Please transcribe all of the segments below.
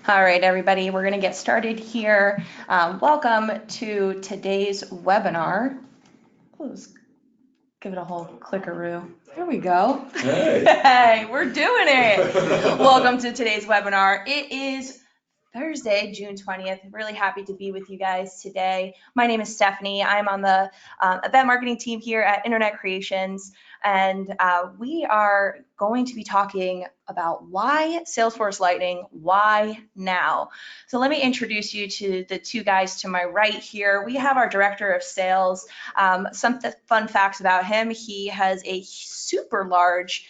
All right, everybody, we're going to get started here. Welcome to today's webinar. Let's give it a whole clickaroo. There we go. Hey. Hey, we're doing it. Welcome to today's webinar. It is Thursday, June 20th. Really happy to be with you guys today. My name is Stephanie. I'm on the event marketing team here at Internet Creations, and we are going to be talking about why Salesforce Lightning, why now? So let me introduce you to the two guys to my right here. We have our director of sales. Some fun facts about him. He has a super large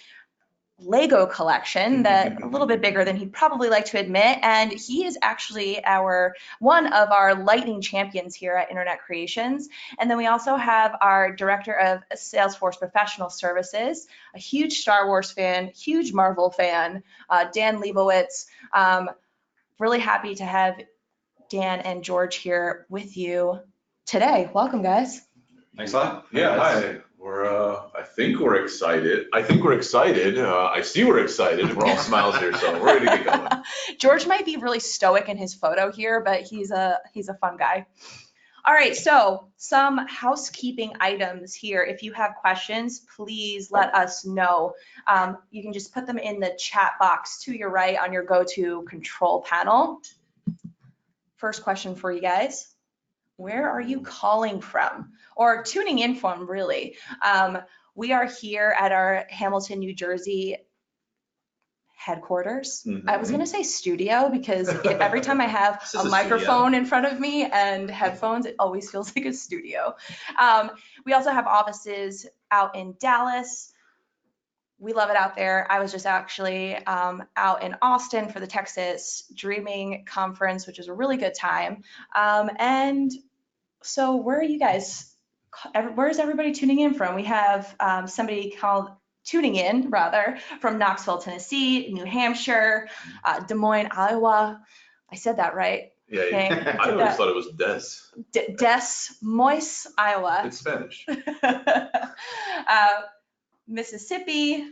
Lego collection that a little bit bigger than he'd probably like to admit, and he is actually one of our Lightning champions here at Internet Creations. And then we also have our director of Salesforce Professional Services, a huge Star Wars fan, huge Marvel fan, Dan Leibowitz. Really happy to have Dan and George here with you today. Welcome, guys. Thanks a lot. Yeah, hi. I think we're excited. I see we're excited. We're all smiles here, so we're ready to get going. George might be really stoic in his photo here, but he's a fun guy. All right, so some housekeeping items here. If you have questions, please let us know. You can just put them in the chat box to your right on your go-to control panel. First question for you guys. Where are you calling from or tuning in from, really? We are here at our Hamilton, New Jersey headquarters. I was going to say studio because every time I have a microphone in front of me and headphones, it always feels like a studio. We also have offices out in Dallas. We love it out there. I was just actually out in Austin for the Texas Dreaming Conference, which is a really good time. And so where are you guys? Where is everybody tuning in from? We have somebody tuning in from Knoxville, Tennessee, New Hampshire, Des Moines, Iowa. I said that right. Yeah, I always thought it was Des Moines, Iowa. It's Spanish. Mississippi,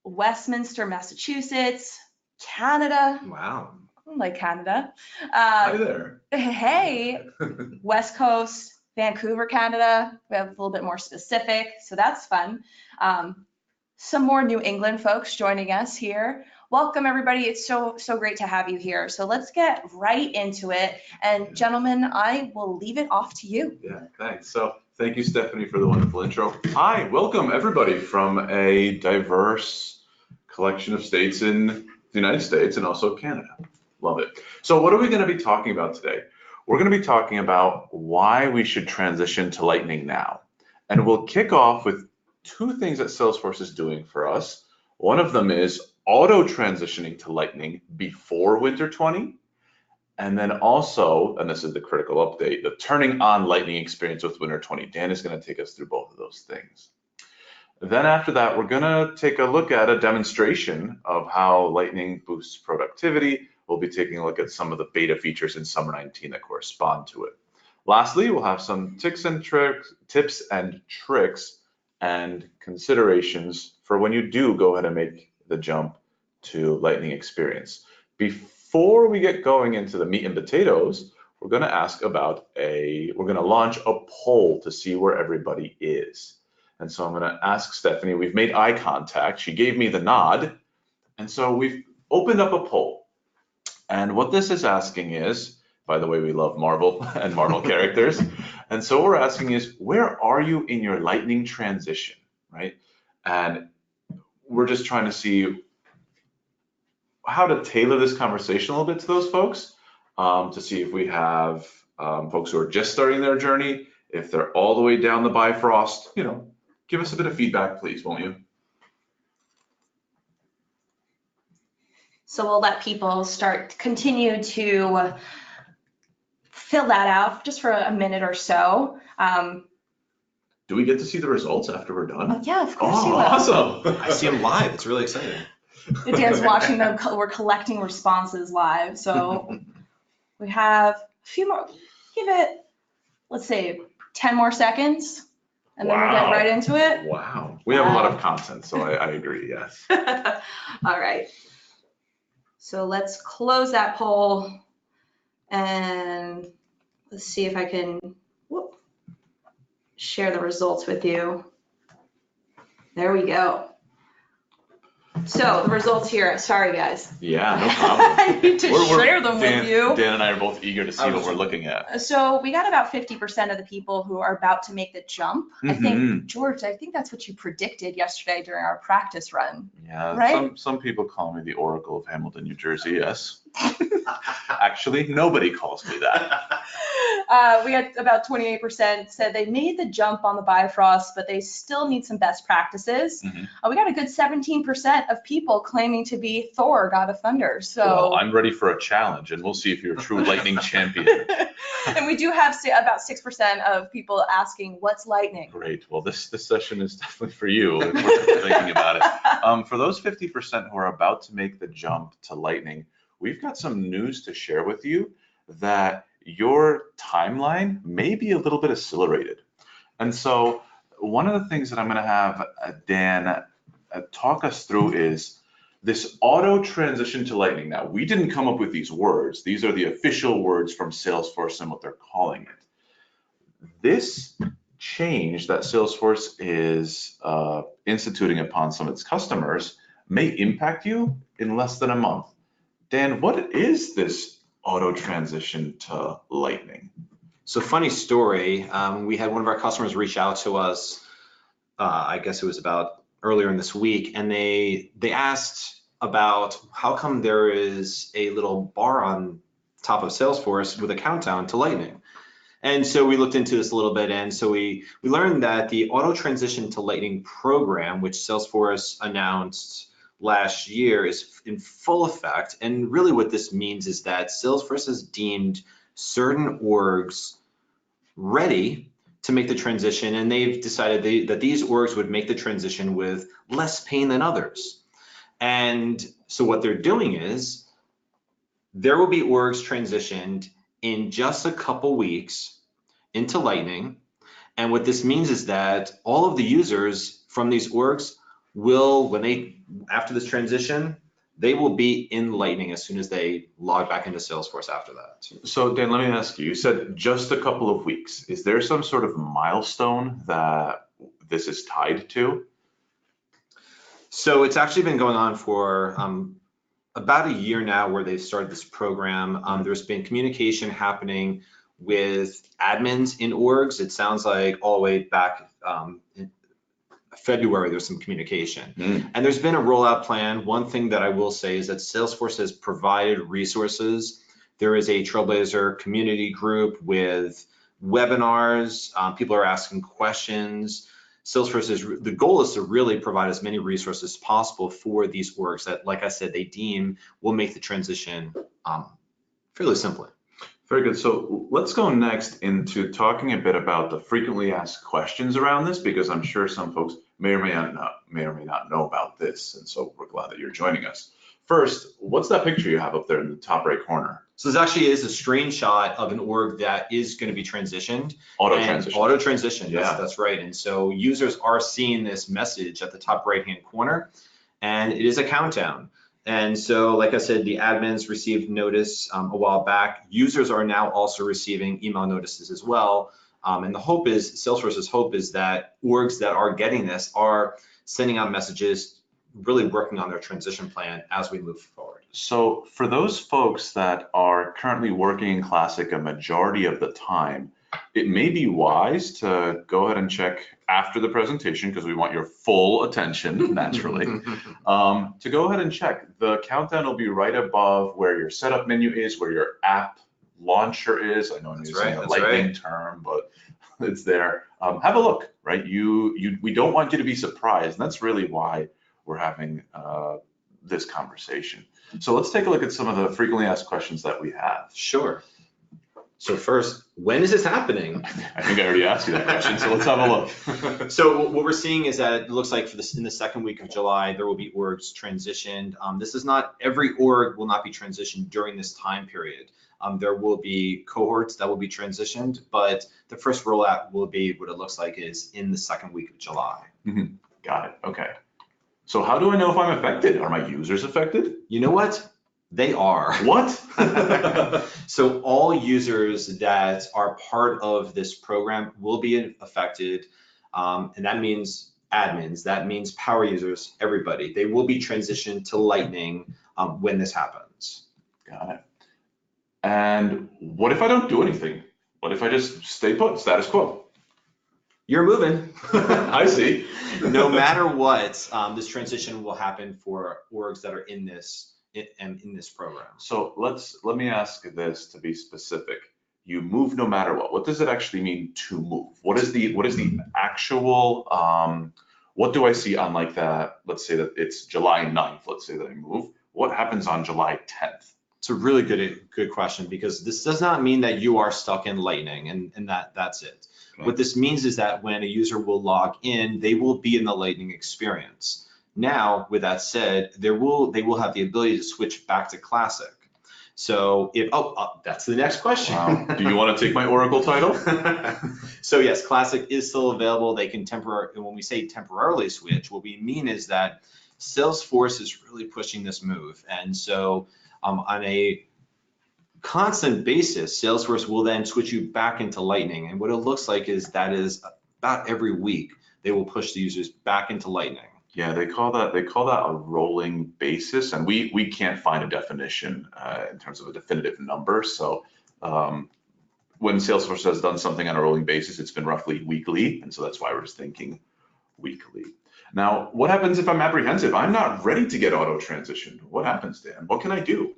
Westminster, Massachusetts, Canada. Wow. Like Canada. Hi there. Hey, West Coast, Vancouver, Canada. We have a little bit more specific, so that's fun. Some more New England folks joining us here. Welcome, everybody. It's so great to have you here. So let's get right into it. And gentlemen, I will leave it off to you. Yeah, thanks. So thank you, Stephanie, for the wonderful intro. Hi, welcome everybody from a diverse collection of states in the United States and also Canada. Love it. So what are we going to be talking about today? We're going to be talking about why we should transition to Lightning now. And we'll kick off with two things that Salesforce is doing for us. One of them is auto transitioning to Lightning before winter 20. And then also, and this is the critical update, the turning on Lightning experience with winter 20. Dan is going to take us through both of those things. Then after that, we're going to take a look at a demonstration of how Lightning boosts productivity. We'll be taking a look at some of the beta features in Summer 19 that correspond to it. Lastly, we'll have some tips and tricks and considerations for when you do go ahead and make the jump to Lightning experience. Before we get going into the meat and potatoes, we're going to launch a poll to see where everybody is. And so I'm going to ask Stephanie, we've made eye contact. She gave me the nod. And so we've opened up a poll. And what this is asking is, by the way, we love Marvel and Marvel characters. And so what we're asking is, where are you in your Lightning transition, right? And we're just trying to see how to tailor this conversation a little bit to those folks, to see if we have folks who are just starting their journey, if they're all the way down the Bifrost, give us a bit of feedback, please, won't you? So we'll let people continue to fill that out just for a minute or so. Do we get to see the results after we're done? Oh, yeah, of course you will. Awesome. I see them live. It's really exciting. Dan's watching them. We're collecting responses live. So we have a few more. Give it, let's say, 10 more seconds. And then we'll get right into it. Wow. We have a lot of content, so I agree, yes. All right. So let's close that poll and let's see if I can share the results with you. There we go. So the results here, sorry guys. Yeah, no problem. I need to share them Dan, with you. Dan and I are both eager to see what we're looking at. So we got about 50% of the people who are about to make the jump. I think, George, I think that's what you predicted yesterday during our practice run. Yeah, right? some people call me the Oracle of Hamilton, New Jersey, yes. Actually, nobody calls me that. We had about 28% said they made the jump on the Bifrost, but they still need some best practices. We got a good 17% of people claiming to be Thor, God of Thunder. So well, I'm ready for a challenge, and we'll see if you're a true lightning champion. And we do have about 6% of people asking, what's lightning? Great. Well, this session is definitely for you if we're thinking about it. For those 50% who are about to make the jump to lightning, we've got some news to share with you that your timeline may be a little bit accelerated. And so one of the things that I'm going to have Dan talk us through is this auto transition to lightning. Now, we didn't come up with these words. These are the official words from Salesforce and what they're calling it. This change that Salesforce is instituting upon some of its customers may impact you in less than a month. Dan, what is this auto transition to lightning? So funny story, we had one of our customers reach out to us, I guess it was about earlier in this week, and they asked about how come there is a little bar on top of Salesforce with a countdown to lightning. And so we looked into this a little bit, and so we learned that the auto transition to lightning program, which Salesforce announced last year, is in full effect. And really what this means is that Salesforce has deemed certain orgs ready to make the transition, and they've decided that these orgs would make the transition with less pain than others. And so what they're doing is there will be orgs transitioned in just a couple weeks into Lightning. And what this means is that all of the users from these orgs will, after this transition, they will be in Lightning as soon as they log back into Salesforce after that. So Dan, let me ask you, you said just a couple of weeks. Is there some sort of milestone that this is tied to? So it's actually been going on for about a year now where they've started this program. There's been communication happening with admins in orgs. It sounds like all the way back in February, there's some communication. And there's been a rollout plan. One thing that I will say is that Salesforce has provided resources. There is a Trailblazer community group with webinars. People are asking questions. Salesforce the goal is to really provide as many resources as possible for these orgs that, like I said, they deem will make the transition fairly simply. Very good. So let's go next into talking a bit about the frequently asked questions around this, because I'm sure some folks may or may not know about this. And so we're glad that you're joining us. First, what's that picture you have up there in the top right corner? So this actually is a screenshot of an org that is going to be transitioned. Auto transition. Auto transition, Yeah. That's right. And so users are seeing this message at the top right-hand corner, and it is a countdown. And so, like I said, the admins received notice a while back. Users are now also receiving email notices as well. And the hope is, Salesforce's hope is that orgs that are getting this are sending out messages, really working on their transition plan as we move forward. So for those folks that are currently working in Classic a majority of the time, it may be wise to go ahead and check after the presentation, because we want your full attention, naturally, to go ahead and check. The countdown will be right above where your setup menu is, where your app launcher is. I know I'm using a lightning term, but it's there. Have a look, right? We don't want you to be surprised, and that's really why we're having this conversation. So let's take a look at some of the frequently asked questions that we have. Sure. So first, when is this happening? I think I already asked you that question, so let's have a look. So what we're seeing is that it looks like in the second week of July, there will be orgs transitioned. This is not, every org will not be transitioned during this time period. There will be cohorts that will be transitioned, but the first rollout will be what it looks like is in the second week of July. Got it, okay. So how do I know if I'm affected? Are my users affected? You know what? They are. What? So all users that are part of this program will be affected, and that means admins, that means power users, everybody. They will be transitioned to Lightning when this happens. Got it. And what if I don't do anything? What if I just stay put, status quo? You're moving. I see. No matter what, this transition will happen for orgs that are in this program. So let me ask this to be specific. You move no matter what. What does it actually mean to move? What is the actual, what do I see on like that? Let's say that it's July 9th, let's say that I move. What happens on July 10th? It's a really good question, because this does not mean that you are stuck in Lightning and that's it. Okay. What this means is that when a user will log in, they will be in the Lightning experience. Now, with that said, they will have the ability to switch back to Classic. So if, that's the next question. Wow. Do you want to take my Oracle title? So yes, Classic is still available. They can when we say temporarily switch, what we mean is that Salesforce is really pushing this move. And so on a constant basis, Salesforce will then switch you back into Lightning. And what it looks like is about every week, they will push the users back into Lightning. Yeah, they call that a rolling basis, and we can't find a definition in terms of a definitive number. So when Salesforce has done something on a rolling basis, it's been roughly weekly, and so that's why we're just thinking weekly. Now, what happens if I'm apprehensive? I'm not ready to get auto transitioned. What happens, Dan? What can I do?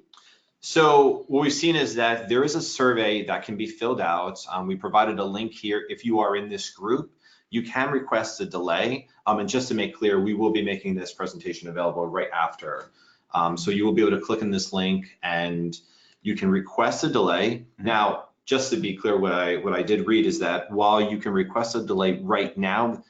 So what we've seen is that there is a survey that can be filled out. We provided a link here. If you are in this group, you can request a delay. And just to make clear, we will be making this presentation available right after. So you will be able to click on this link and you can request a delay. Now, just to be clear, what I did read is that while you can request a delay right now,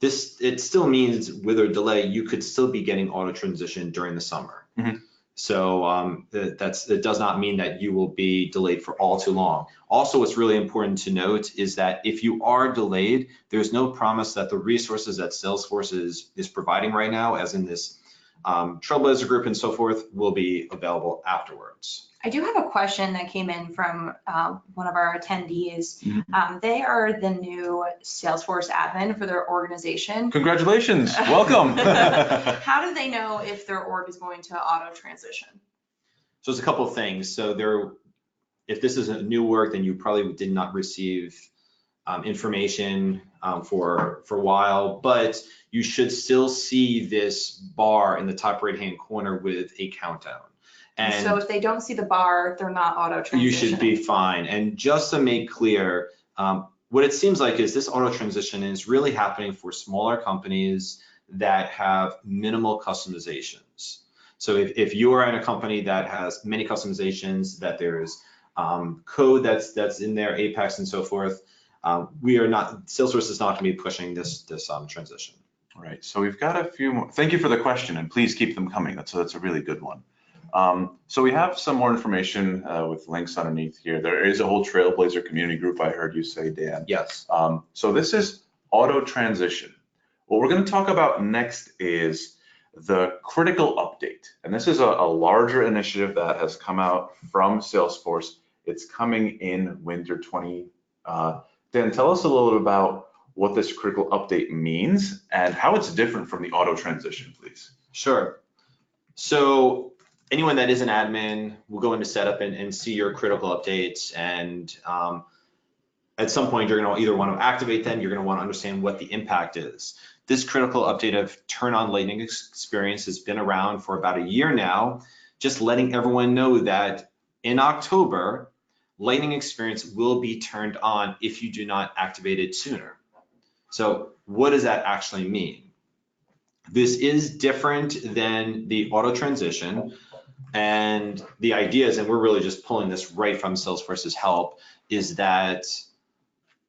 it still means with a delay, you could still be getting auto transition during the summer. Mm-hmm. So it does not mean that you will be delayed for all too long. Also, what's really important to note is that if you are delayed, there's no promise that the resources that Salesforce is providing right now, as in this Trailblazer group and so forth, will be available afterwards. I do have a question that came in from one of our attendees. Mm-hmm. They are the new Salesforce admin for their organization. Congratulations, welcome. How do they know if their org is going to auto transition? So there's a couple of things. So if this is a new org, then you probably did not receive information for a while, but you should still see this bar in the top right-hand corner with a countdown. And so if they don't see the bar, they're not auto transitioning. You should be fine. And just to make clear, what it seems like is this auto transition is really happening for smaller companies that have minimal customizations. So if you are in a company that has many customizations, that there's code that's in there, Apex and so forth, Salesforce is not going to be pushing this transition. All right, so we've got a few more. Thank you for the question, and please keep them coming. That's a really good one. So we have some more information with links underneath here. There is a whole Trailblazer community group, I heard you say, Dan. Yes. So this is auto transition. What we're going to talk about next is the critical update. And this is a larger initiative that has come out from Salesforce. It's coming in winter 20. Dan, tell us a little bit about what this critical update means and how it's different from the auto transition, please. Sure. So anyone that is an admin will go into setup and see your critical updates. And at some point, you're going to either want to activate them, you're going to want to understand what the impact is. This critical update of Turn On Lightning experience has been around for about a year now, just letting everyone know that in October, Lightning experience will be turned on if you do not activate it sooner. So what does that actually mean? This is different than the auto transition. And the idea is, and we're really just pulling this right from Salesforce's help, is that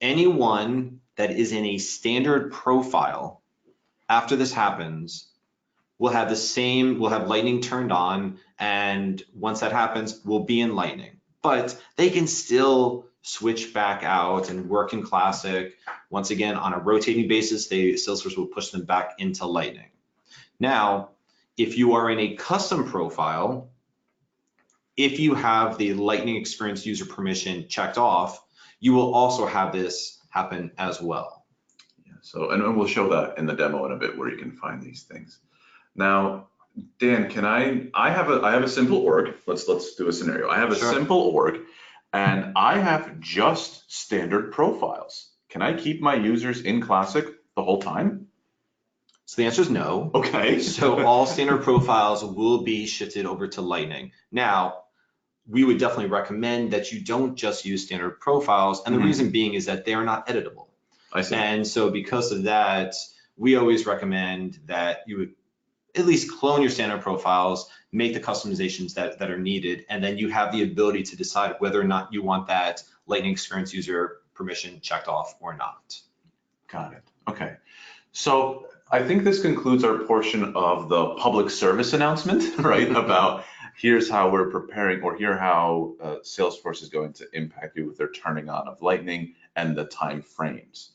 anyone that is in a standard profile after this happens will have Lightning turned on, and once that happens, we'll be in Lightning. But they can still switch back out and work in Classic. Once again, on a rotating basis, Salesforce will push them back into Lightning. Now, if you are in a custom profile, if you have the Lightning Experience user permission checked off, you will also have this happen as well. Yeah, so, and we'll show that in the demo in a bit where you can find these things. Now, Dan, I have a simple org. Let's do a scenario. I have a simple org and I have just standard profiles. Can I keep my users in Classic the whole time? So the answer is no. Okay. So all standard profiles will be shifted over to Lightning. Now, we would definitely recommend that you don't just use standard profiles. And the reason being is that they are not editable. I see. And so because of that, we always recommend that you would at least clone your standard profiles, make the customizations that are needed, and then you have the ability to decide whether or not you want that Lightning Experience user permission checked off or not. Got it. Okay. So I think this concludes our portion of the public service announcement, right? About here's how we're preparing, or here how Salesforce is going to impact you with their turning on of Lightning and the time frames.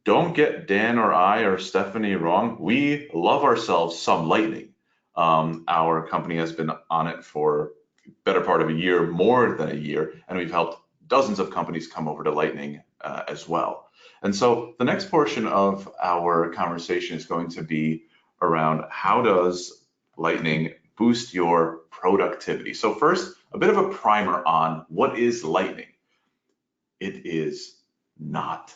Don't get Dan or I or Stephanie wrong. We love ourselves some Lightning. Our company has been on it for better part of a year, more than a year, and we've helped dozens of companies come over to Lightning as well. And so the next portion of our conversation is going to be around how does Lightning boost your productivity. So first, a bit of a primer on what is Lightning. It is not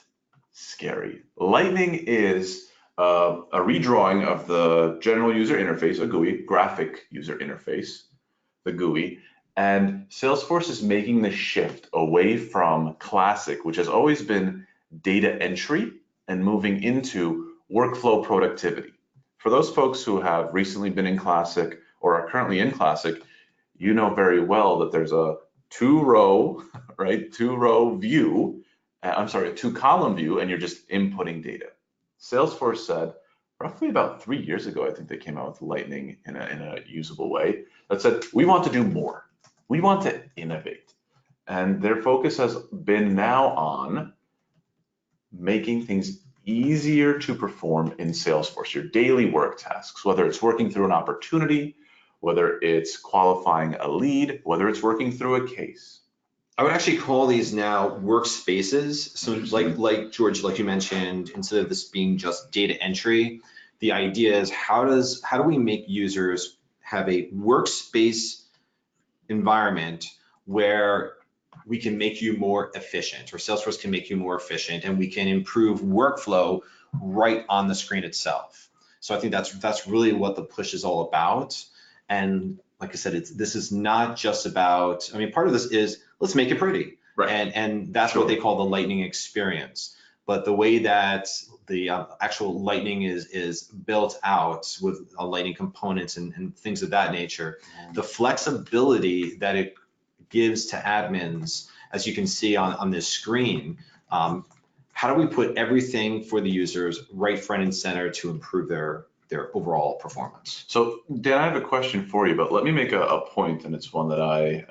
scary. Lightning is a redrawing of the general user interface, a GUI, graphic user interface, the GUI, and Salesforce is making the shift away from Classic, which has always been data entry, and moving into workflow productivity. For those folks who have recently been in Classic or are currently in Classic, you know very well that there's a two-row view, a two-column view, and you're just inputting data. Salesforce said, roughly about 3 years ago, I think they came out with Lightning in a usable way, that said, we want to do more. We want to innovate. And their focus has been now on making things easier to perform in Salesforce, your daily work tasks, whether it's working through an opportunity, whether it's qualifying a lead, whether it's working through a case. I would actually call these now workspaces. So like George, like you mentioned, instead of this being just data entry, the idea is how do we make users have a workspace environment where we can make you more efficient, or Salesforce can make you more efficient, and we can improve workflow right on the screen itself. So I think that's really what the push is all about. And like I said, this is not just about, I mean, part of this is let's make it pretty, right? And that's what they call the Lightning experience. But the way that the actual Lightning is built out with Lightning components and things of that nature, the flexibility that it gives to admins, as you can see on this screen, how do we put everything for the users right front and center to improve their overall performance? So Dan, I have a question for you, but let me make a point, and it's one that I,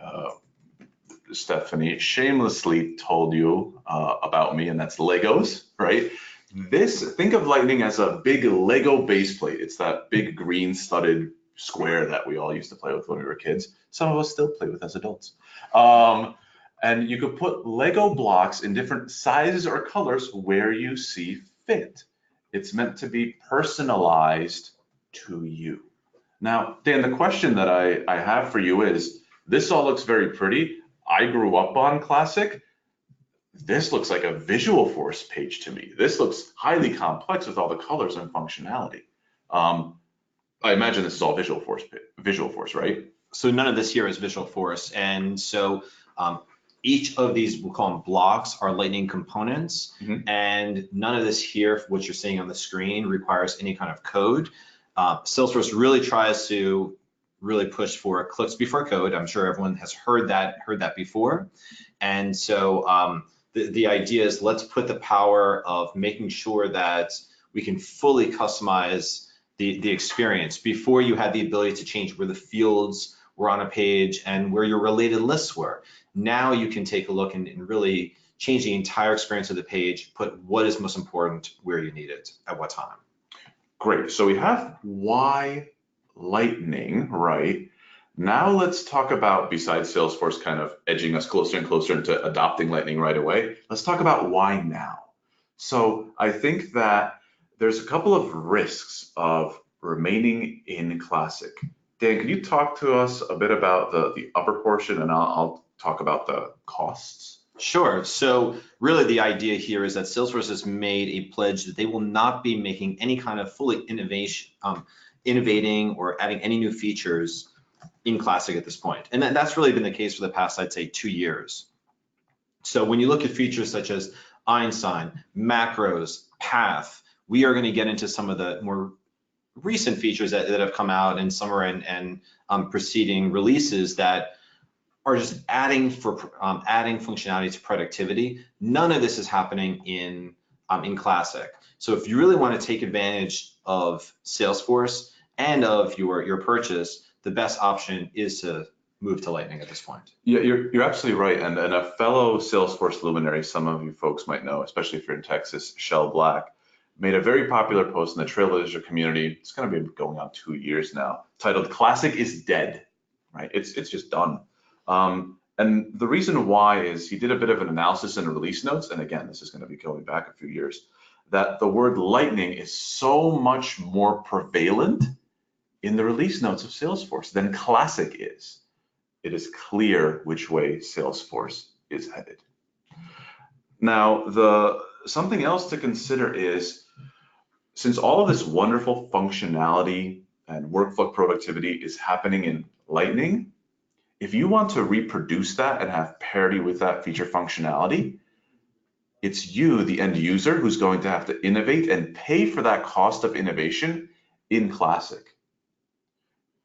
Stephanie, shamelessly told you about me, and that's Legos, right? Think of Lightning as a big Lego base plate. It's that big green studded square that we all used to play with when we were kids. Some of us still play with as adults. And you could put Lego blocks in different sizes or colors where you see fit. It's meant to be personalized to you. Now, Dan, the question that I have for you is, this all looks very pretty. I grew up on Classic. This looks like a Visualforce page to me. This looks highly complex with all the colors and functionality. I imagine this is all Visualforce, right? So none of this here is Visualforce. And so each of these, we'll call them blocks, are Lightning components. And none of this here, what you're seeing on the screen, requires any kind of code. Salesforce really tries to really push for clicks before code. I'm sure everyone has heard that before. And so the idea is, let's put the power of making sure that we can fully customize the experience. Before, you had the ability to change where the fields were on a page and where your related lists were. Now you can take a look and really change the entire experience of the page, put what is most important where you need it at what time. Great. So we have why Lightning, right? Now let's talk about, besides Salesforce kind of edging us closer and closer into adopting Lightning right away, let's talk about why now. So I think that there's a couple of risks of remaining in Classic. Dan, can you talk to us a bit about the upper portion, and I'll talk about the costs? Sure. So really the idea here is that Salesforce has made a pledge that they will not be making any kind of fully innovating or adding any new features in Classic at this point. And that's really been the case for the past, I'd say, 2 years. So when you look at features such as Einstein, macros, path, we are going to get into some of the more recent features that have come out in summer and preceding releases that are just adding functionality to productivity. None of this is happening in Classic. So if you really want to take advantage of Salesforce and of your purchase, the best option is to move to Lightning at this point. Yeah, you're absolutely right. And a fellow Salesforce luminary, some of you folks might know, especially if you're in Texas, Shell Black, made a very popular post in the Trailblazer community. It's going to be going on 2 years now, titled "Classic is Dead." Right? It's just done. And the reason why is he did a bit of an analysis in the release notes, and again, this is going to be going back a few years, that the word Lightning is so much more prevalent in the release notes of Salesforce than Classic is. It is clear which way Salesforce is headed. Now, something else to consider is, since all of this wonderful functionality and workflow productivity is happening in Lightning, if you want to reproduce that and have parity with that feature functionality, it's you, the end user, who's going to have to innovate and pay for that cost of innovation in Classic.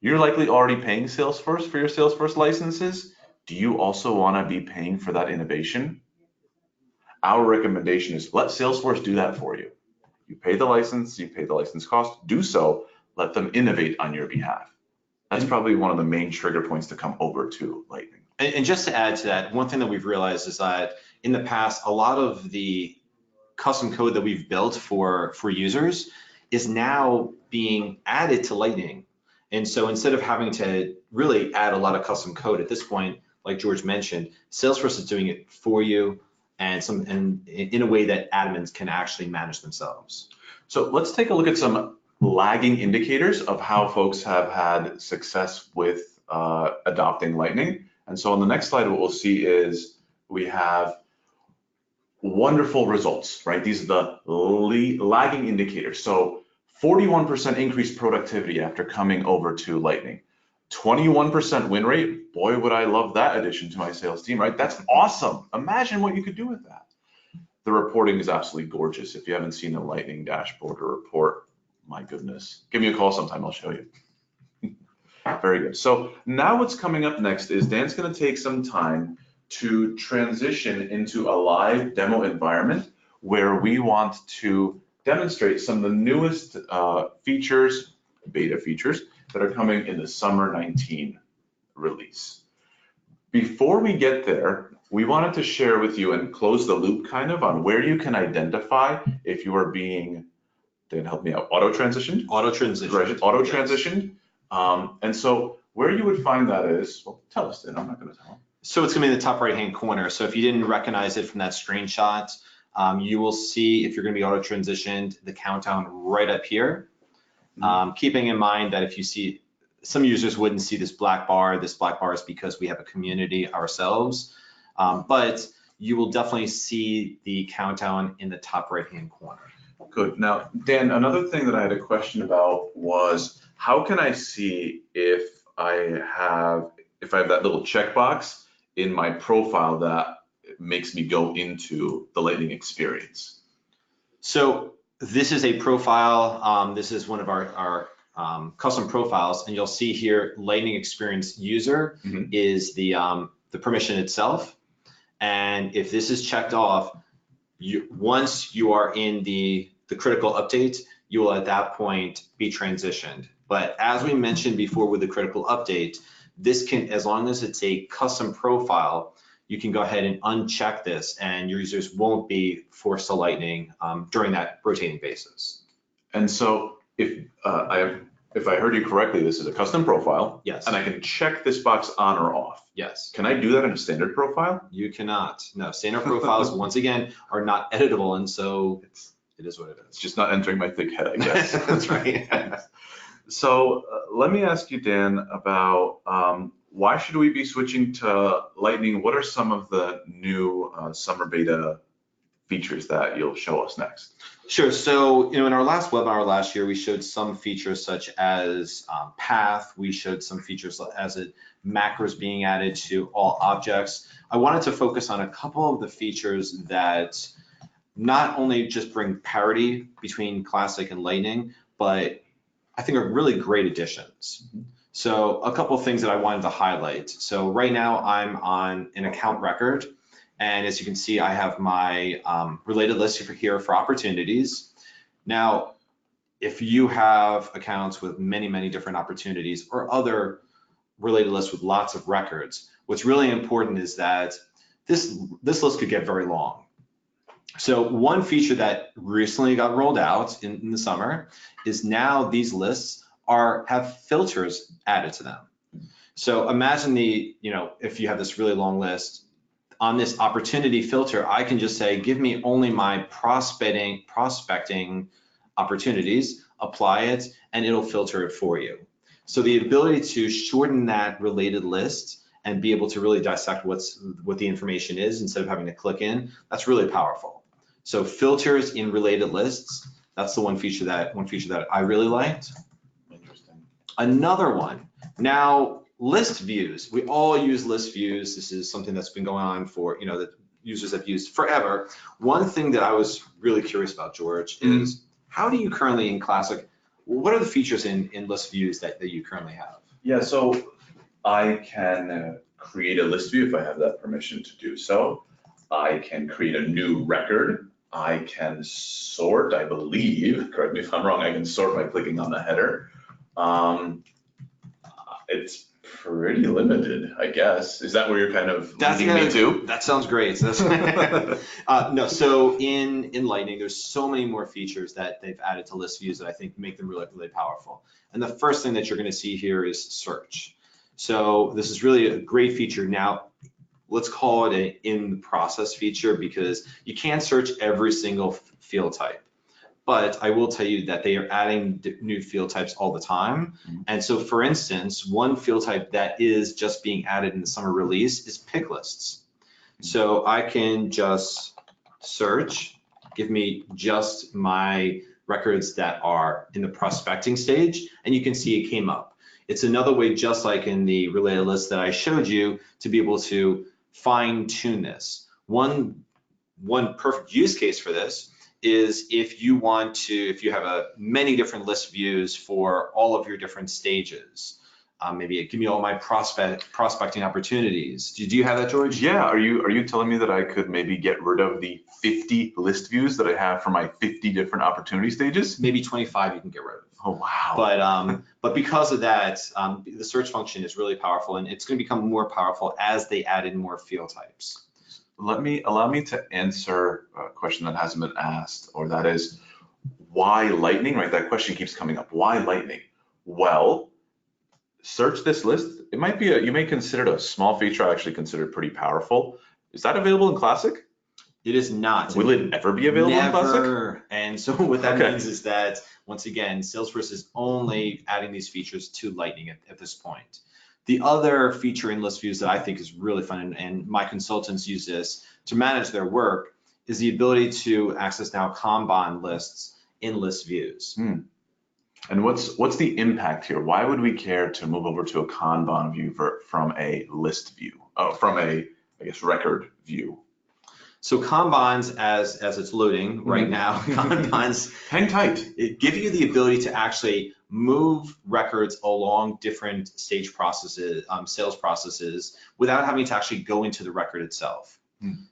You're likely already paying Salesforce for your Salesforce licenses. Do you also want to be paying for that innovation? Our recommendation is let Salesforce do that for you. You pay the license, you pay the license cost, do so, let them innovate on your behalf. That's probably one of the main trigger points to come over to Lightning. And just to add to that, one thing that we've realized is that in the past, a lot of the custom code that we've built for users is now being added to Lightning. And so instead of having to really add a lot of custom code at this point, like George mentioned, Salesforce is doing it for you and in a way that admins can actually manage themselves. So let's take a look at some lagging indicators of how folks have had success with adopting Lightning. And so on the next slide, what we'll see is we have wonderful results, right? These are the lagging indicators. So 41% increased productivity after coming over to Lightning. 21% win rate. Boy, would I love that addition to my sales team, right? That's awesome. Imagine what you could do with that. The reporting is absolutely gorgeous. If you haven't seen the Lightning dashboard or report, my goodness, give me a call sometime, I'll show you. Very good. So now what's coming up next is Dan's going to take some time to transition into a live demo environment where we want to demonstrate some of the newest features, beta features, that are coming in the summer 19 release. Before we get there, we wanted to share with you and close the loop kind of on where you can identify if you are being, Dan, help me out, auto-transitioned? Auto-transitioned. Right, auto-transitioned. Yes. And so where you would find that is, well, tell us, Dan, I'm not going to tell them. So it's going to be in the top right-hand corner. So if you didn't recognize it from that screenshot, you will see, if you're going to be auto-transitioned, the countdown right up here. Keeping in mind that if you see, some users wouldn't see this black bar is because we have a community ourselves, but you will definitely see the countdown in the top right-hand corner. Good. Now, Dan, another thing that I had a question about was, how can I see if I have that little checkbox in my profile that makes me go into the Lightning experience? So this is a profile. This is one of our custom profiles, and you'll see here Lightning Experience User is the permission itself. And if this is checked off, once you are in the critical update, you will at that point be transitioned. But as we mentioned before with the critical update, this can, as long as it's a custom profile, you can go ahead and uncheck this and your users won't be forced to Lightning during that rotating basis. And so if I have if I heard you correctly, this is a custom profile. Yes. And I can check this box on or off. Yes. Can I do that in a standard profile? You cannot. No, standard profiles, once again, are not editable, and so it is what it It's is. just not entering my thick head, I guess. That's right. So let me ask you, Dan, about why should we be switching to Lightning? What are some of the new summer beta features that you'll show us next? Sure. So, in our last webinar last year, we showed some features such as path. We showed some features as macros being added to all objects. I wanted to focus on a couple of the features that not only just bring parity between Classic and Lightning, but I think are really great additions. So a couple of things that I wanted to highlight. So right now I'm on an account record. And as you can see, I have my related list here for opportunities. Now, if you have accounts with many, many different opportunities or other related lists with lots of records, what's really important is that this list could get very long. So one feature that recently got rolled out in the summer is now these lists have filters added to them. So imagine if you have this really long list, on this opportunity filter, I can just say, give me only my prospecting opportunities, apply it, and it'll filter it for you. So the ability to shorten that related list and be able to really dissect what the information is instead of having to click in, that's really powerful. So filters in related lists, that's the one feature that I really liked. Interesting. Another one, now, list views. We all use list views. This is something that's been going on for, that users have used forever. One thing that I was really curious about, George, is how do you currently in Classic, what are the features in list views that you currently have? Yeah, so I can create a list view if I have that permission to do so. I can create a new record. I can sort, I believe, correct me if I'm wrong, I can sort by clicking on the header. It's pretty limited, I guess. Is that where you're kind of leading me to? That sounds great. No, so in Lightning, there's so many more features that they've added to list views that I think make them really, really powerful. And the first thing that you're going to see here is search. So this is really a great feature. Now, let's call it an in-process feature because you can't search every single field type. But I will tell you that they are adding new field types all the time. And so for instance, one field type that is just being added in the summer release is pick lists. So I can just search, give me just my records that are in the prospecting stage, and you can see it came up. It's another way, just like in the related list that I showed you, to be able to fine tune this. One perfect use case for this is if you have many different list views for all of your different stages. Maybe give me all my prospecting opportunities. Do you have that, George? Yeah, are you telling me that I could maybe get rid of the 50 list views that I have for my 50 different opportunity stages? Maybe 25 you can get rid of. Oh, wow. But because of that, the search function is really powerful, and it's going to become more powerful as they add in more field types. Allow me to answer a question that hasn't been asked, or that is, why Lightning, right? That question keeps coming up. Why Lightning? Well, search this list. It might be you may consider it a small feature. I actually consider it pretty powerful. Is that available in Classic? It is not. Will it ever be available in Classic? Never. And so what that means is that, once again, Salesforce is only adding these features to Lightning at this point. The other feature in list views that I think is really fun, and my consultants use this to manage their work, is the ability to access now Kanban lists in list views. And what's the impact here? Why would we care to move over to a Kanban view from a list view? From a, I guess, record view. So Kanbans, as it's loading right now, Kanbans hang tight. It give you the ability to actually move records along different stage processes, sales processes, without having to actually go into the record itself.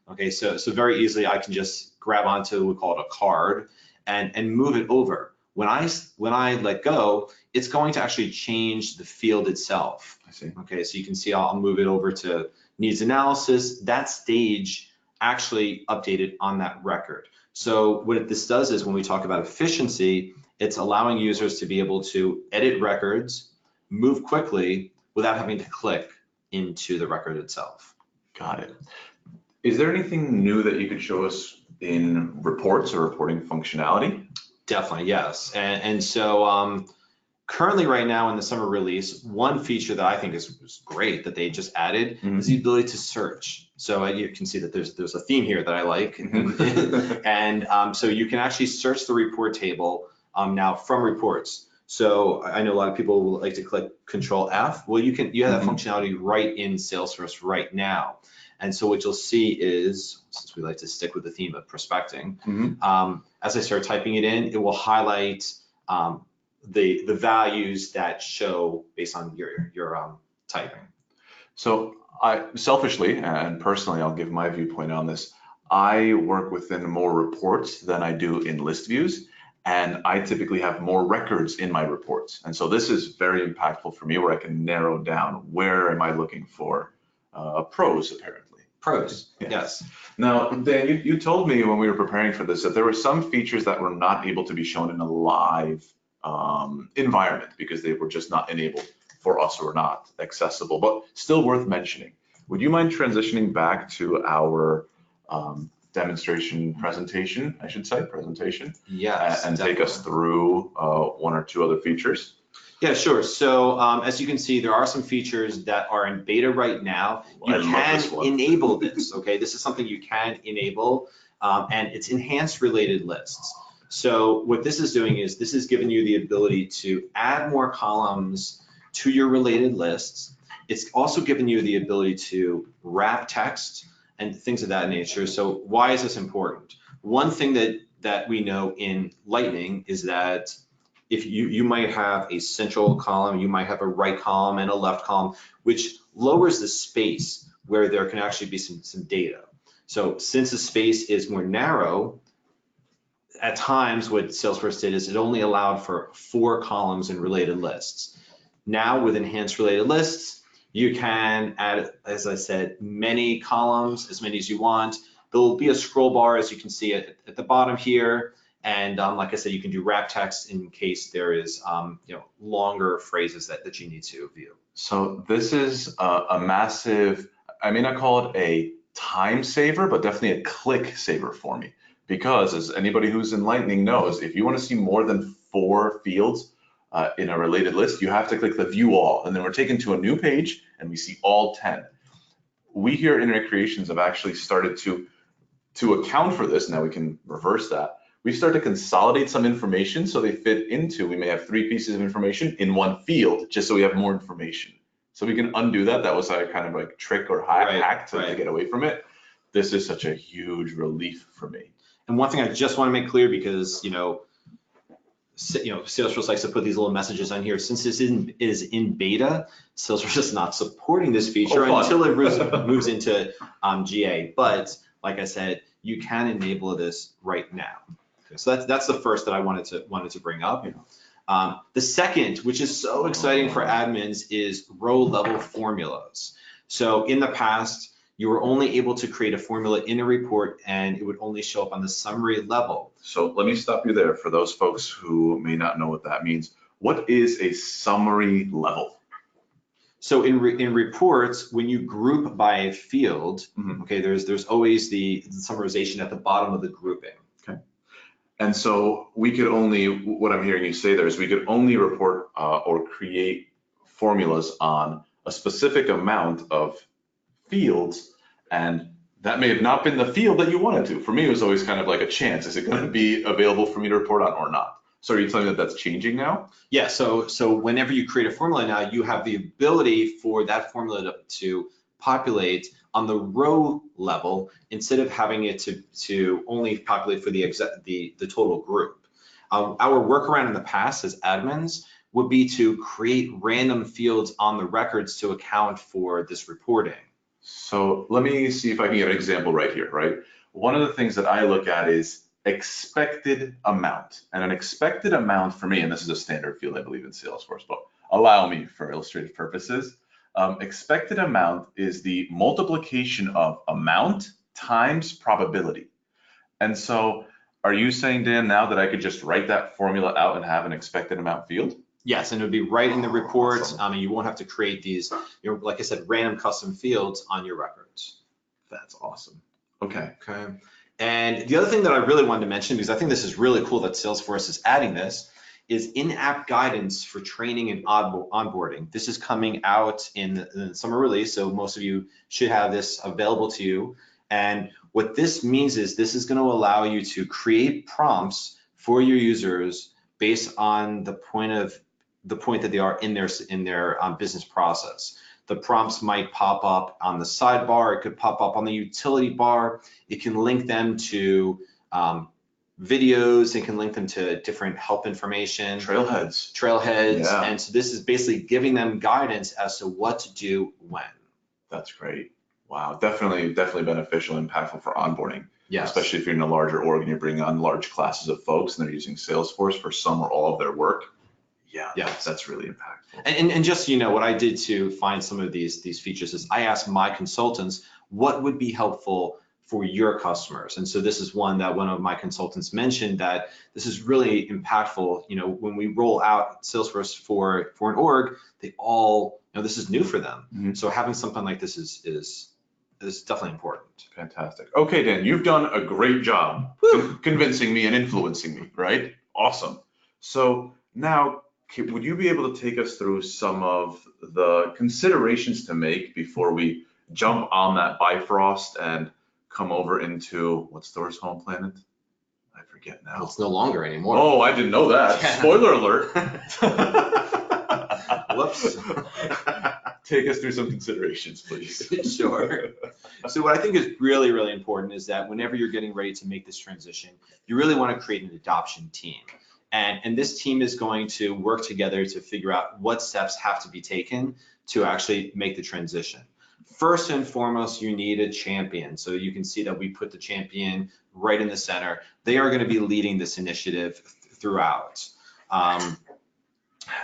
Okay, so very easily I can just grab onto, we call it a card, and move it over. When I let go, it's going to actually change the field itself. I see. Okay, so you can see I'll move it over to needs analysis. That stage actually updated on that record. So what this does is, when we talk about efficiency, It's allowing users to be able to edit records, move quickly without having to click into the record itself. Got it. Is there anything new that you could show us in reports or reporting functionality? Definitely, yes. And so currently right now in the summer release, one feature that I think is great that they just added is the ability to search. So you can see that there's a theme here that I like. And so you can actually search the report table now from reports. So I know a lot of people like to click Control F. Well, you have that functionality right in Salesforce right now. And so what you'll see is, since we like to stick with the theme of prospecting, as I start typing it in, it will highlight the values that show based on your typing. So I selfishly and personally, I'll give my viewpoint on this. I work within more reports than I do in list views, and I typically have more records in my reports. And so this is very impactful for me, where I can narrow down where am I looking for pros, apparently. Pros, yes. Now, Dan, you told me when we were preparing for this that there were some features that were not able to be shown in a live environment because they were just not enabled for us or not accessible, but still worth mentioning. Would you mind transitioning back to our demonstration presentation, I should say, Yes, and definitely. take us through one or two other features? Yeah, sure. So as you can see, there are some features that are in beta right now. You can enable this, okay? This is something you can enable, and it's enhanced related lists. So what this is doing is this is giving you the ability to add more columns to your related lists. It's also giving you the ability to wrap text and things of that nature. So why is this important? One thing that we know in Lightning is that if you might have a central column, you might have a right column and a left column, which lowers the space where there can actually be some data. So since the space is more narrow, at times what Salesforce did is it only allowed for 4 columns in related lists. Now with enhanced related lists, you can add, as I said, many columns, as many as you want. There will be a scroll bar, as you can see at the bottom here. And like I said, you can do wrap text in case there is longer phrases that you need to view. So this is a massive, I may not call it a time saver, but definitely a click saver for me. Because as anybody who's in Lightning knows, if you want to see more than 4 fields in a related list, you have to click the view all. And then we're taken to a new page and we see all 10. We here at Internet Creations have actually started to account for this. Now we can reverse that. We start to consolidate some information so they fit into, we may have 3 pieces of information in one field, just so we have more information. So we can undo that. That was a kind of like trick or hack to get away from it. This is such a huge relief for me. And one thing I just want to make clear, because Salesforce likes to put these little messages on here. Since this is in beta, Salesforce is not supporting this feature until it moves into GA. But like I said, you can enable this right now. Okay, so that's the first that I wanted to bring up. The second, which is so exciting for admins, is row level formulas. So in the past, you were only able to create a formula in a report and it would only show up on the summary level. So let me stop you there for those folks who may not know what that means. What is a summary level? So in reports, when you group by a field, okay, there's always the summarization at the bottom of the grouping. Okay. And so we could only, what I'm hearing you say there is we could only report or create formulas on a specific amount of fields, and that may have not been the field that you wanted to. For me, it was always kind of like a chance. Is it going to be available for me to report on or not? So are you telling me that that's changing now? Yeah, so whenever you create a formula now, you have the ability for that formula to populate on the row level instead of having it to only populate for the total group. Our workaround in the past as admins would be to create random fields on the records to account for this reporting. So let me see if I can get an example right here, right? One of the things that I look at is expected amount. And an expected amount for me, and this is a standard field, I believe, in Salesforce, but allow me for illustrative purposes. Expected amount is the multiplication of amount times probability. And so are you saying, Dan, now that I could just write that formula out and have an expected amount field? Yes, and it would be right in the report. Awesome. You won't have to create these, like I said, random custom fields on your records. That's awesome. Okay. Okay. And the other thing that I really wanted to mention, because I think this is really cool that Salesforce is adding this, is in-app guidance for training and onboarding. This is coming out in the summer release, so most of you should have this available to you. And what this means is this is going to allow you to create prompts for your users based on the point that they are in their business process. The prompts might pop up on the sidebar. It could pop up on the utility bar. It can link them to videos. It can link them to different help information. Trailheads. Yeah. And so this is basically giving them guidance as to what to do when. That's great. Wow, definitely beneficial, impactful for onboarding. Yes. Especially if you're in a larger org and you're bringing on large classes of folks and they're using Salesforce for some or all of their work. Yeah, that's really impactful. And just, what I did to find some of these features is I asked my consultants what would be helpful for your customers. And so this is one that one of my consultants mentioned, that this is really impactful. When we roll out Salesforce for an org, they all, this is new for them. Mm-hmm. So having something like this is definitely important. Fantastic. Okay, Dan, you've done a great job convincing me and influencing me, right? Awesome. So now, would you be able to take us through some of the considerations to make before we jump on that Bifrost and come over into, what's Thor's home planet? I forget now. It's no longer anymore. Oh, I didn't know that. Spoiler alert. Whoops. Take us through some considerations, please. Sure. So what I think is really, really important is that whenever you're getting ready to make this transition, you really want to create an adoption team. And this team is going to work together to figure out what steps have to be taken to actually make the transition. First and foremost, you need a champion. So you can see that we put the champion right in the center. They are going to be leading this initiative throughout.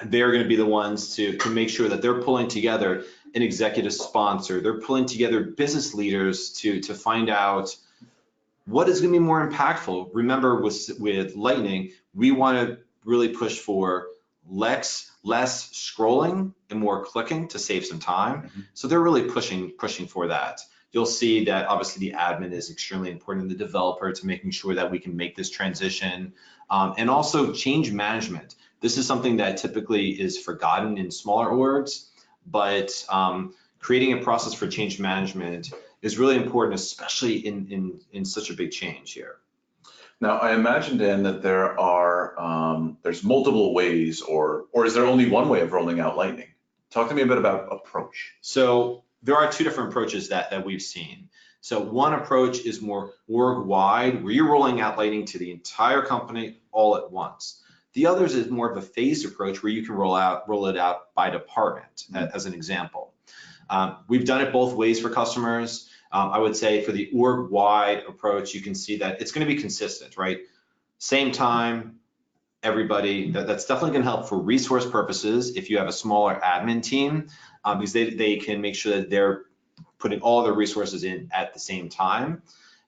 They're going to be the ones to make sure that they're pulling together an executive sponsor. They're pulling together business leaders to find out what is going to be more impactful. Remember, with Lightning, we want to really push for less scrolling and more clicking to save some time. Mm-hmm. So they're really pushing for that. You'll see that obviously the admin is extremely important, the developer, to making sure that we can make this transition. And also change management. This is something that typically is forgotten in smaller orgs, but creating a process for change management is really important, especially in such a big change here. Now, I imagine, Dan, that there's multiple ways, or is there only one way of rolling out Lightning? Talk to me a bit about approach. So there are two different approaches that we've seen. So one approach is more org-wide, where you're rolling out Lightning to the entire company all at once. The others is more of a phased approach where you can roll it out by department, as an example. We've done it both ways for customers. I would say for the org-wide approach, you can see that it's going to be consistent, right? Same time, everybody. That's definitely going to help for resource purposes if you have a smaller admin team, because they can make sure that they're putting all their resources in at the same time.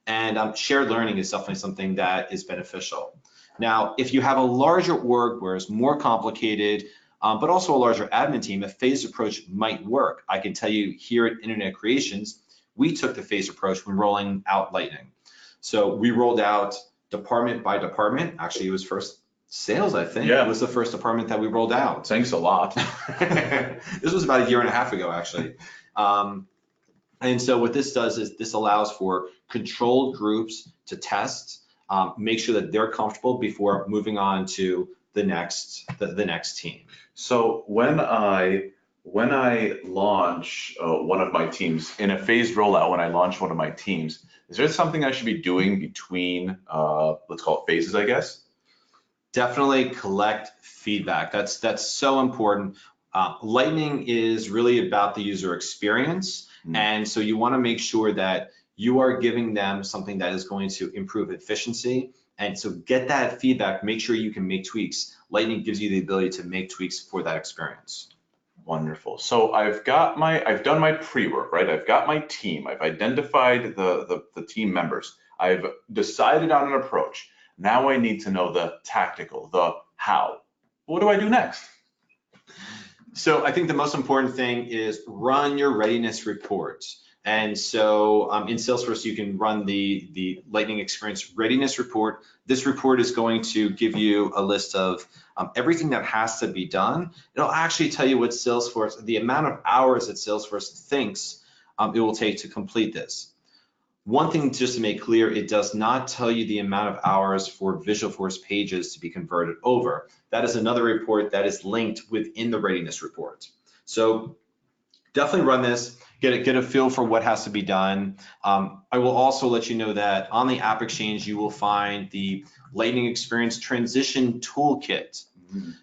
And shared learning is definitely something that is beneficial. Now, if you have a larger org where it's more complicated, but also a larger admin team, a phased approach might work. I can tell you here at Internet Creations, we took the phased approach when rolling out Lightning. So we rolled out department by department. Actually, it was first sales, I think. Yeah. It was the first department that we rolled out. Thanks a lot. This was about a year and a half ago, actually. And so what this does is this allows for controlled groups to test, make sure that they're comfortable before moving on to the next team. So when I launch one of my teams in a phased rollout, when I launch one of my teams, is there something I should be doing between, let's call it phases, I guess? Definitely collect feedback. That's so important. Lightning is really about the user experience. And so you want to make sure that you are giving them something that is going to improve efficiency. And so get that feedback, make sure you can make tweaks. Lightning gives you the ability to make tweaks for that experience. Wonderful. So I've done my pre-work, right? I've got my team. I've identified the team members. I've decided on an approach. Now I need to know the tactical, the how. What do I do next? So I think the most important thing is run your readiness report. And so in Salesforce, you can run the Lightning Experience Readiness Report. This report is going to give you a list of everything that has to be done. It'll actually tell you what Salesforce, the amount of hours that Salesforce thinks it will take to complete this. One thing just to make clear, it does not tell you the amount of hours for Visualforce pages to be converted over. That is another report that is linked within the readiness report. So definitely run this, get a feel for what has to be done. I will also let you know that on the App Exchange, you will find the Lightning Experience Transition Toolkit.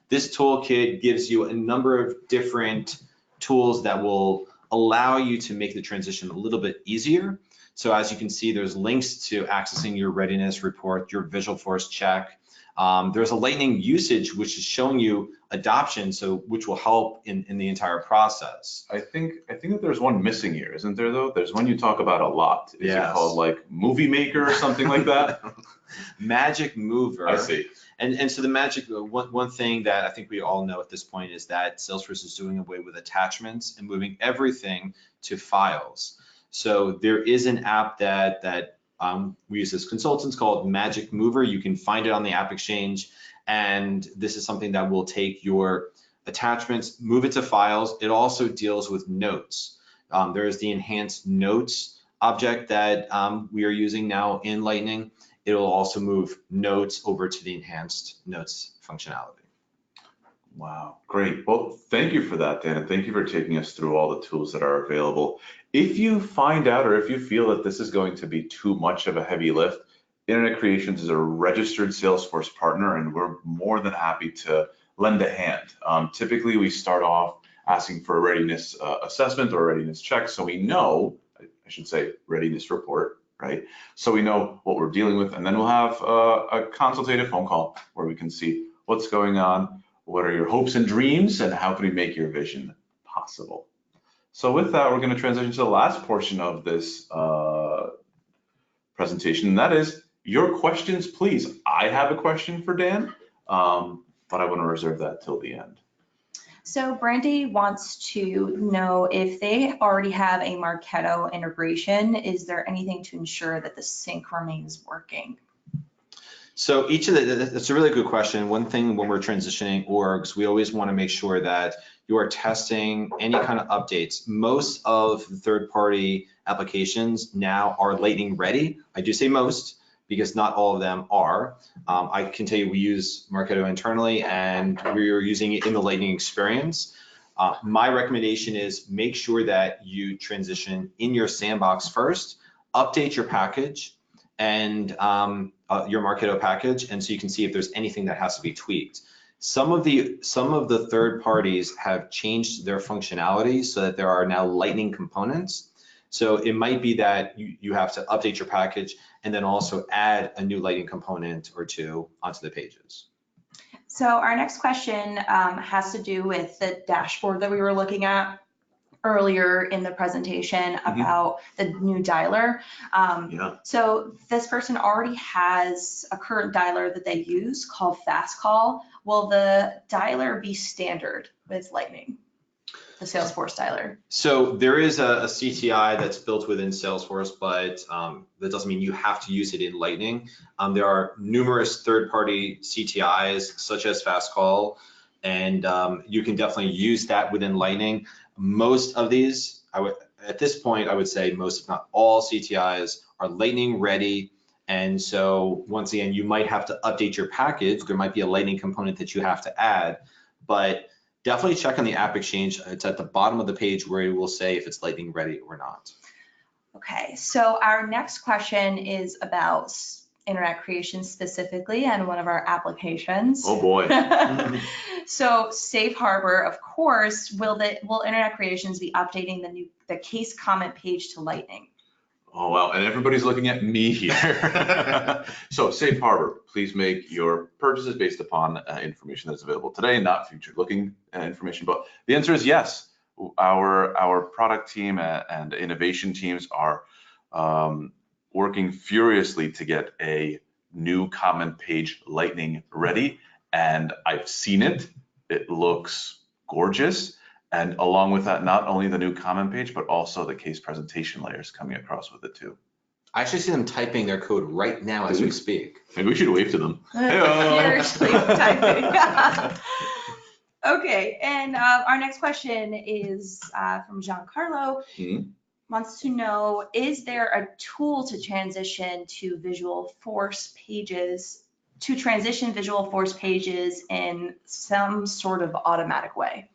This toolkit gives you a number of different tools that will allow you to make the transition a little bit easier. So as you can see, there's links to accessing your readiness report, your Visualforce check. There's a Lightning usage, which is showing you adoption, so which will help in the entire process. I think that there's one missing here, isn't there though? There's one you talk about a lot. Is it called like Movie Maker or something like that? Magic Mover. I see. And so the magic, one thing that I think we all know at this point is that Salesforce is doing away with attachments and moving everything to files. So there is an app that we use as consultants called Magic Mover. You can find it on the App Exchange, and this is something that will take your attachments, move it to files. It also deals with notes. There is the enhanced notes object that we are using now in Lightning. It will also move notes over to the enhanced notes functionality. Wow, great. Well, thank you for that, Dan, and thank you for taking us through all the tools that are available. If you find out or if you feel that this is going to be too much of a heavy lift, Internet Creations is a registered Salesforce partner, and we're more than happy to lend a hand. Typically, we start off asking for a readiness assessment or a readiness check, so we know, I should say readiness report, right? So we know what we're dealing with, and then we'll have a consultative phone call where we can see what's going on, what are your hopes and dreams, and how can we make your vision possible? So with that, we're going to transition to the last portion of this presentation, and that is your questions, please. I have a question for Dan, but I want to reserve that till the end. So Brandy wants to know if they already have a Marketo integration, is there anything to ensure that the sync remains working? So that's a really good question. One thing when we're transitioning orgs, we always want to make sure that you are testing any kind of updates. Most of the third-party applications now are Lightning ready. I do say most because not all of them are. I can tell you we use Marketo internally and we're using it in the Lightning experience. My recommendation is make sure that you transition in your sandbox first, update your package and your Marketo package, and so you can see if there's anything that has to be tweaked. Some of the third parties have changed their functionality so that there are now Lightning components. So it might be that you have to update your package and then also add a new Lightning component or two onto the pages. So our next question has to do with the dashboard that we were looking at earlier in the presentation about the new dialer. So this person already has a current dialer that they use called Fast Call. Will the dialer be standard with Lightning, the Salesforce dialer? So there is a CTI that's built within Salesforce, but that doesn't mean you have to use it in Lightning. There are numerous third-party CTIs such as Fast Call, and you can definitely use that within Lightning. Most of these, at this point, I would say most, if not all CTIs are Lightning ready. And so once again, you might have to update your package. There might be a Lightning component that you have to add, but definitely check on the App Exchange. It's at the bottom of the page where it will say if it's Lightning ready or not. Okay, so our next question is about Internet Creations specifically and one of our applications. Oh boy. So Safe Harbor, of course, will Internet Creations be updating the case comment page to Lightning? Oh wow, and everybody's looking at me here. So Safe Harbor, please make your purchases based upon information that's available today, not future looking information. But the answer is yes. Our product team and innovation teams are working furiously to get a new comment page Lightning ready, and I've seen it. It looks gorgeous. And along with that, not only the new comment page, but also the case presentation layers coming across with it too. I actually see them typing their code right now as we speak. Maybe we should wave to them. Furiously typing. Okay, and our next question is from Giancarlo. Wants to know, is there a tool to transition to Visual Force pages, in some sort of automatic way?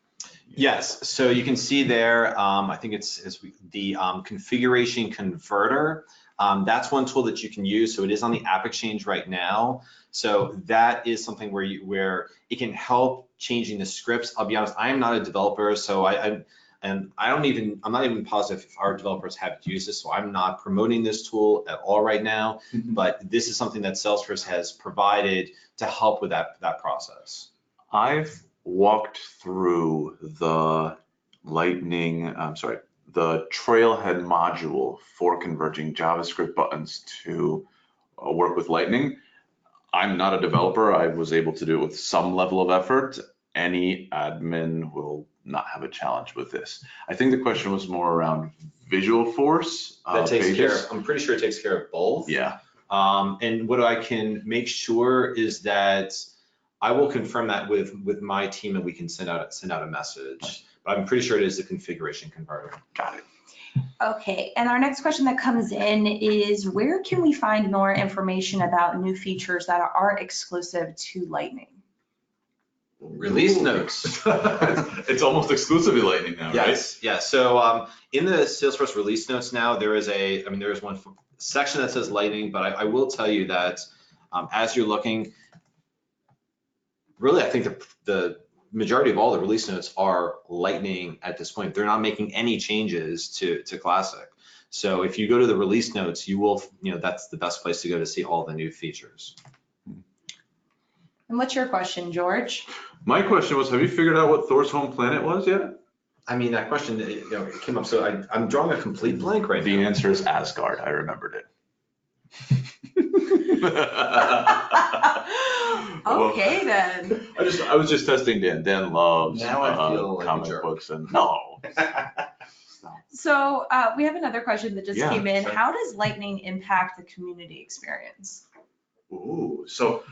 Yes, so you can see there, I think it's the configuration converter. That's one tool that you can use. So it is on the App Exchange right now. So that is something where it can help changing the scripts. I'll be honest, I am not a developer, so I'm not even positive if our developers have used this, so I'm not promoting this tool at all right now. But this is something that Salesforce has provided to help with that process. I've walked through the the Trailhead module for converging JavaScript buttons to work with Lightning. I'm not a developer. I was able to do it with some level of effort. Any admin will not have a challenge with this. I think the question was more around Visual Force. That takes care of, I'm pretty sure it takes care of both. Yeah. And what I can make sure is that I will confirm that with my team, and we can send out a message. But I'm pretty sure it is the configuration converter. Got it. Okay, and our next question that comes in is, where can we find more information about new features that are exclusive to Lightning? Release notes. It's almost exclusively Lightning now, yes, right? Yeah. So in the Salesforce release notes now, there is one section that says Lightning, but I will tell you that as you're looking, really, I think the majority of all the release notes are Lightning at this point. They're not making any changes to Classic. So if you go to the release notes, you will, that's the best place to go to see all the new features. And what's your question, George? My question was, have you figured out what Thor's home planet was yet? I mean, that question, it came up. So I'm drawing a complete blank right now. The answer is Asgard. I remembered it. Okay, then. I was just testing Dan. Dan loves now I feel like comic books and no. So we have another question that just came in. Sure. How does Lightning impact the community experience? Ooh, so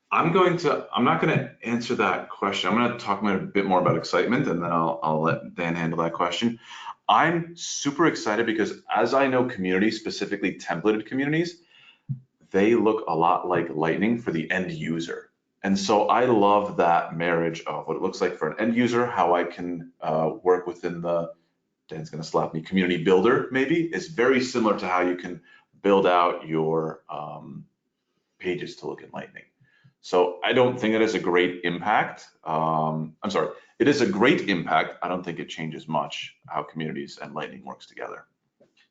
I'm not gonna answer that question. I'm gonna talk a bit more about excitement, and then I'll let Dan handle that question. I'm super excited because as I know communities, specifically templated communities, they look a lot like Lightning for the end user. And so I love that marriage of what it looks like for an end user, how I can work within Dan's gonna slap me, community builder maybe, is very similar to how you can build out your pages to look in Lightning. So I don't think it has a great impact. It is a great impact. I don't think it changes much how communities and Lightning works together.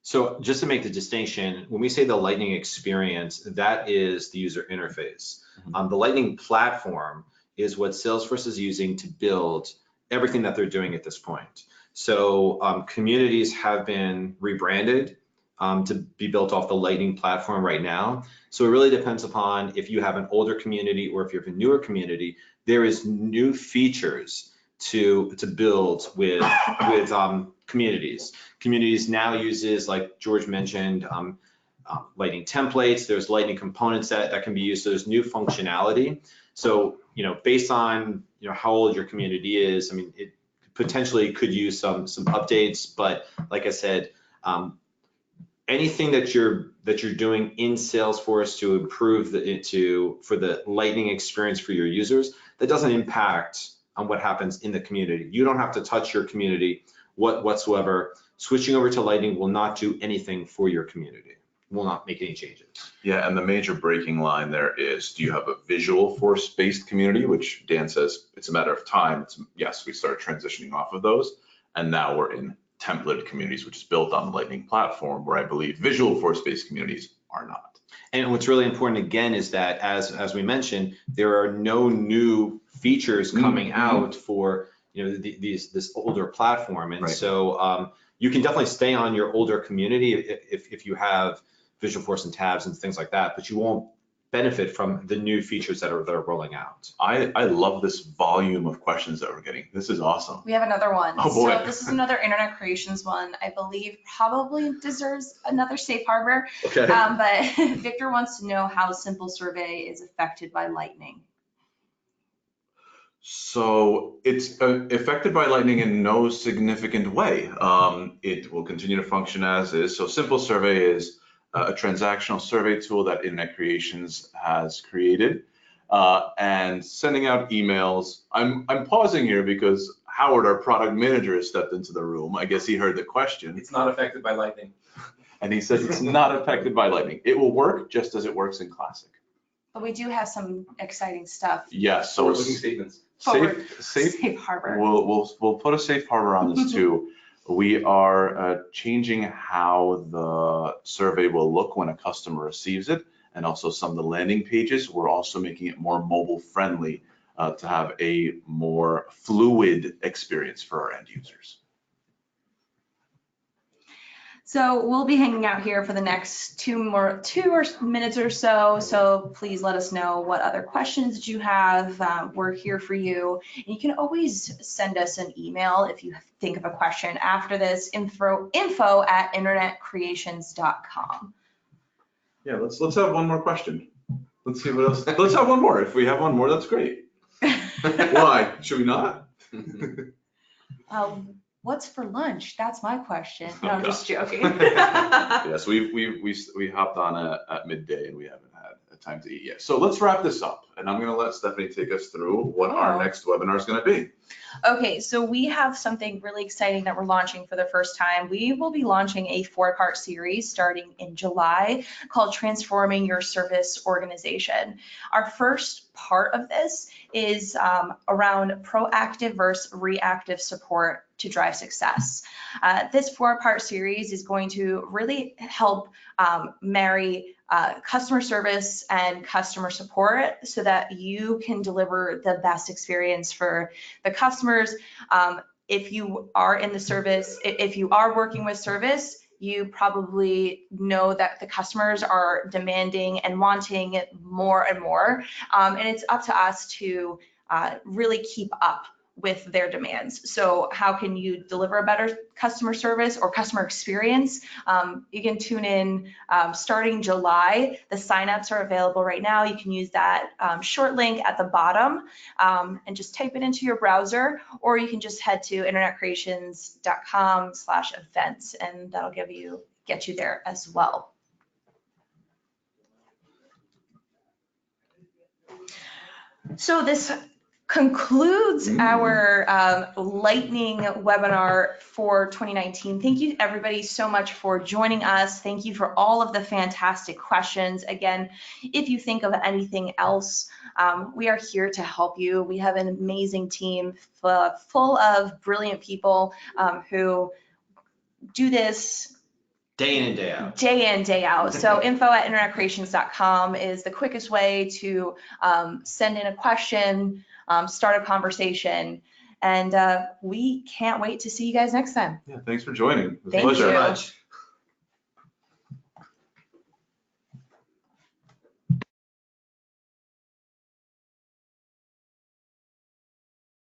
So just to make the distinction, when we say the Lightning experience, that is the user interface. The Lightning platform is what Salesforce is using to build everything that they're doing at this point. So communities have been rebranded to be built off the Lightning platform right now. So it really depends upon if you have an older community or if you have a newer community. There is new features to build with communities. Communities now uses, like George mentioned, Lightning templates. There's Lightning components that can be used. So there's new functionality. So based on how old your community is, I mean, it potentially could use some updates. But like I said, anything that you're doing in Salesforce to improve for the Lightning experience for your users, that doesn't impact on what happens in the community. You don't have to touch your community whatsoever. Switching over to Lightning will not do anything for your community. Will not make any changes. Yeah, and the major breaking line there is, do you have a Visual Force-based community, which Dan says it's a matter of time. Yes, we started transitioning off of those, and now we're in templated communities, which is built on the Lightning platform, where I believe Visual Force-based communities are not. And what's really important again is that, as we mentioned, there are no new features coming out for this older platform, and so you can definitely stay on your older community if you have Visual Force and tabs and things like that, but you won't benefit from the new features that they're rolling out. I love this volume of questions that we're getting. This is awesome. We have another one. Oh, boy. So this is another Internet Creations one. I believe probably deserves another safe harbor. Okay. But Victor wants to know how Simple Survey is affected by Lightning. So it's affected by Lightning in no significant way. It will continue to function as is. So Simple Survey is a transactional survey tool that Internet Creations has created, and sending out emails. I'm pausing here because Howard, our product manager, has stepped into the room. I guess he heard the question. It's not affected by Lightning. And he says it's not affected by Lightning. It will work just as it works in Classic. But we do have some exciting stuff. Yes. So Forward-looking statements. Safe harbor. We'll put a safe harbor on this too. We are changing how the survey will look when a customer receives it, and also some of the landing pages. We're also making it more mobile friendly to have a more fluid experience for our end users. So we'll be hanging out here for the next two minutes or so. So please let us know what other questions that you have. We're here for you. And you can always send us an email if you think of a question after this, info@internetcreations.com. Yeah, let's have one more question. Let's see what else. Let's have one more. If we have one more, that's great. Why? Should we not? What's for lunch? That's my question. No, I'm just joking. Yes, we hopped on at midday and we haven't had a time to eat yet. So let's wrap this up, and I'm going to let Stephanie take us through what our next webinar is going to be. Okay, so we have something really exciting that we're launching for the first time. We will be launching a 4-part series starting in July called Transforming Your Service Organization. Our first part of this is around proactive versus reactive support to drive success. This 4-part series is going to really help marry customer service and customer support so that you can deliver the best experience for the customers. If you are in the service, if you are working with service, you probably know that the customers are demanding and wanting it more and more. And it's up to us to really keep up with their demands. So how can you deliver a better customer service or customer experience? You can tune in starting July. The signups are available right now. You can use that short link at the bottom and just type it into your browser, or you can just head to internetcreations.com/events, and that'll get you there as well. So this concludes our Lightning webinar for 2019. Thank you everybody so much for joining us. Thank you for all of the fantastic questions. Again, if you think of anything else, we are here to help you. We have an amazing team full of brilliant people who do this day in and day out. Day in, day out. So info@internetcreations.com is the quickest way to send in a question, start a conversation, and we can't wait to see you guys next time. Yeah, thanks for joining. It was a Thank pleasure. you. Thank you very much.